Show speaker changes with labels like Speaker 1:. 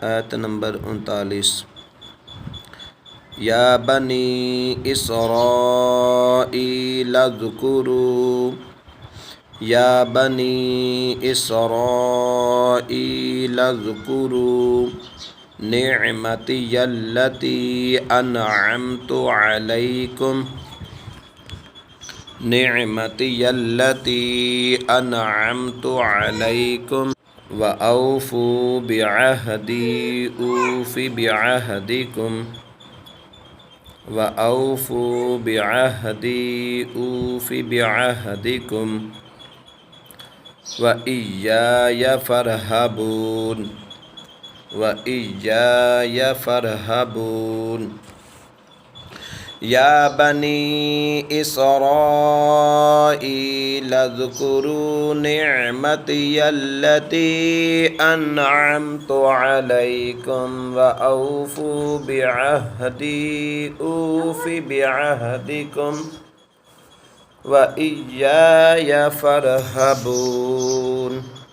Speaker 1: آیت نمبر 39۔ یا بنی اسرائیل اذکروا یا بنی اسرائیل اذکروا نعمتی التی انعمت علیکم نعمتی التی انعمت علیکم وأوفوا بعہدی اوف بعہدکم وأوفوا بعہدی اوف بعہدکم وإیای فارہبون وإیای فارہبون۔ یا بنی اسرائیل اذکروا نعمتی التی انعمت علیکم وأوفوا بعہدی اوف بعہدکم وإیای فارہبون۔